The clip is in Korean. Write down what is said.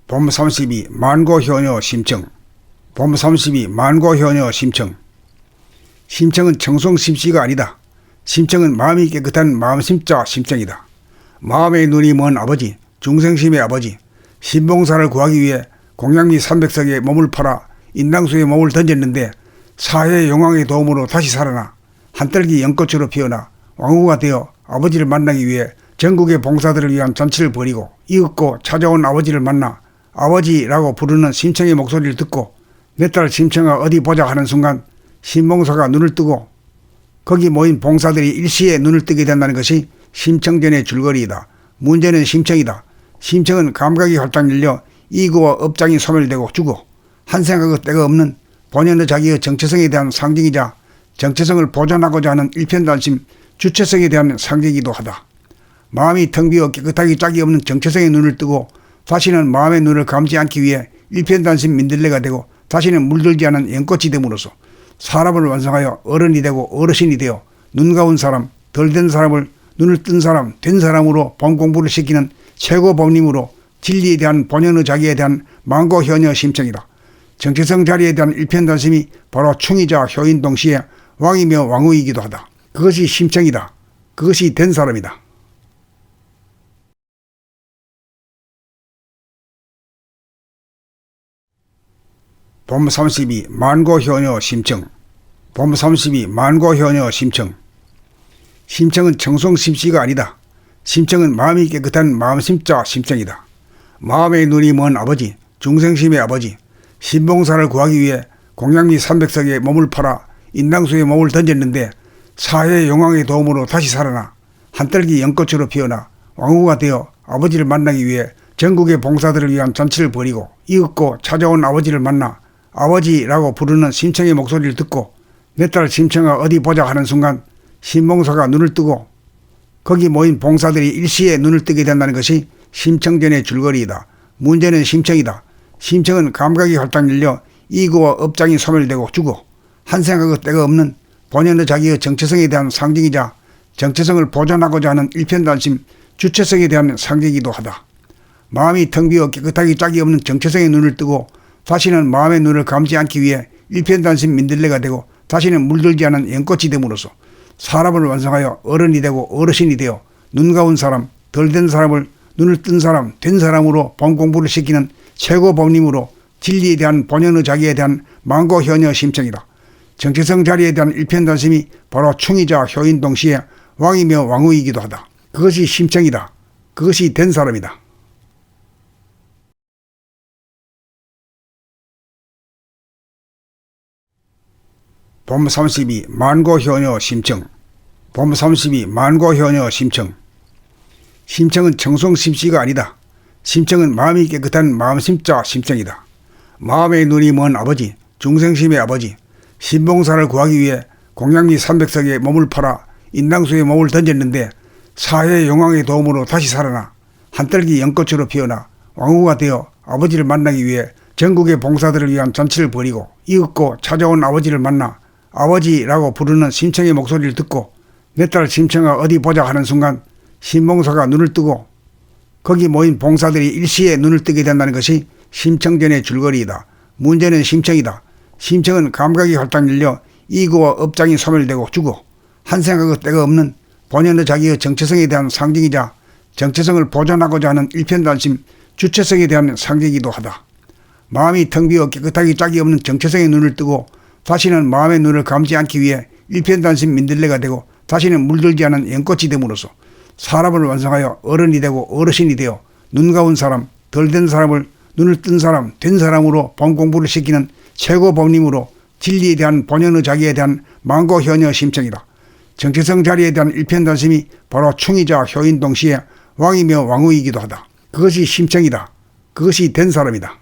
봄 32 만고효녀 심청. 봄 32 만고효녀 심청. 심청은 청송심씨가 아니다. 심청은 마음이 깨끗한 마음심자 심청이다. 마음의 눈이 먼 아버지, 중생심의 아버지, 신봉사를 구하기 위해 공양미 300석에 몸을 팔아 인당수에 몸을 던졌는데 사해의 용왕의 도움으로 다시 살아나 한떨기 연꽃으로 피어나 왕후가 되어 아버지를 만나기 위해 전국의 봉사들을 위한 잔치를 벌이고 이윽고 찾아온 아버지를 만나 아버지라고 부르는 심청의 목소리를 듣고 내 딸 심청아 어디 보자 하는 순간 신봉사가 눈을 뜨고 거기 모인 봉사들이 일시에 눈을 뜨게 된다는 것이 심청전의 줄거리이다. 문제는 심청이다. 심청은 감각이 활짝 열려 이구와 업장이 소멸되고 죽어 한 생각의 때가 없는 본연의 자기의 정체성에 대한 상징이자 정체성을 보존하고자 하는 일편단심 주체성에 대한 상징이기도 하다. 마음이 텅 비어 깨끗하기 짝이 없는 정체성의 눈을 뜨고 다시는 마음의 눈을 감지 않기 위해 일편단심 민들레가 되고 다시는 물들지 않은 연꽃이 됨으로써 사람을 완성하여 어른이 되고 어르신이 되어 눈 가운 사람, 덜 된 사람을 눈을 뜬 사람, 된 사람으로 본 공부를 시키는 최고 법림으로 진리에 대한 본연의 자기에 대한 만고효녀 심청이다. 정체성 자리에 대한 일편단심이 바로 충이자 효인 동시에 왕이며 왕후이기도 하다. 그것이 심청이다. 그것이 된 사람이다. 봄 32 만고효녀 심청. 봄 32 만고효녀 심청. 심청은 청송심씨가 아니다. 심청은 마음이 깨끗한 마음심자 심청이다. 마음의 눈이 먼 아버지, 중생심의 아버지, 신봉사를 구하기 위해 공양미 300석에 몸을 팔아 인당수에 몸을 던졌는데 사해의 용왕의 도움으로 다시 살아나 한떨기 연꽃으로 피어나 왕후가 되어 아버지를 만나기 위해 전국의 봉사들을 위한 잔치를 벌이고 이윽고 찾아온 아버지를 만나 아버지라고 부르는 심청의 목소리를 듣고 내 딸 심청아 어디 보자 하는 순간 신봉사가 눈을 뜨고 거기 모인 봉사들이 일시에 눈을 뜨게 된다는 것이 심청전의 줄거리이다. 문제는 심청이다. 심청은 감각이 활짝 열려 이구와 업장이 소멸되고 죽어 한 생각의 때가 없는 본연의 자기의 정체성에 대한 상징이자 정체성을 보존하고자 하는 일편단심 주체성에 대한 상징이기도 하다. 마음이 텅 비어 깨끗하기 짝이 없는 정체성의 눈을 뜨고 다시는 마음의 눈을 감지 않기 위해 일편단심 민들레가 되고 다시는 물들지 않은 연꽃이 됨으로써 사람을 완성하여 어른이 되고 어르신이 되어 눈 가운 사람, 덜 된 사람을 눈을 뜬 사람, 된 사람으로 본 공부를 시키는 최고 법림으로 진리에 대한 본연의 자기에 대한 만고효녀 심청이다. 정체성 자리에 대한 일편단심이 바로 충이자 효인 동시에 왕이며 왕후이기도 하다. 그것이 심청이다. 그것이 된 사람이다. 봄 32 만고효녀 심청. 봄 32 만고효녀 심청. 심청은 청송심씨가 아니다. 심청은 마음이 깨끗한 마음심자 심청이다. 마음의 눈이 먼 아버지, 중생심의 아버지, 신봉사를 구하기 위해 공양미 300석에 몸을 팔아 인당수에 몸을 던졌는데 사해의 용왕의 도움으로 다시 살아나 한떨기 연꽃으로 피어나 왕후가 되어 아버지를 만나기 위해 전국의 봉사들을 위한 잔치를 벌이고 이윽고 찾아온 아버지를 만나 아버지라고 부르는 심청의 목소리를 듣고 내 딸 심청아 어디 보자 하는 순간 신봉사가 눈을 뜨고 거기 모인 봉사들이 일시에 눈을 뜨게 된다는 것이 심청전의 줄거리이다. 문제는 심청이다. 심청은 감각이 활짝 열려 이구와 업장이 소멸되고 죽어 한 생각의 때가 없는 본연의 자기의 정체성에 대한 상징이자 정체성을 보존하고자 하는 일편단심 주체성에 대한 상징이기도 하다. 마음이 텅 비어 깨끗하기 짝이 없는 정체성의 눈을 뜨고 다시는 마음의 눈을 감지 않기 위해 일편단심 민들레가 되고 다시는 물들지 않은 연꽃이 됨으로써 사람을 완성하여 어른이 되고 어르신이 되어 눈 가운 사람, 덜 된 사람을 눈을 뜬 사람, 된 사람으로 본 공부를 시키는 최고 법림으로 진리에 대한 본연의 자기에 대한 만고효녀 심청이다. 정체성 자리에 대한 일편단심이 바로 충이자 효인 동시에 왕이며 왕후이기도 하다. 그것이 심청이다. 그것이 된 사람이다.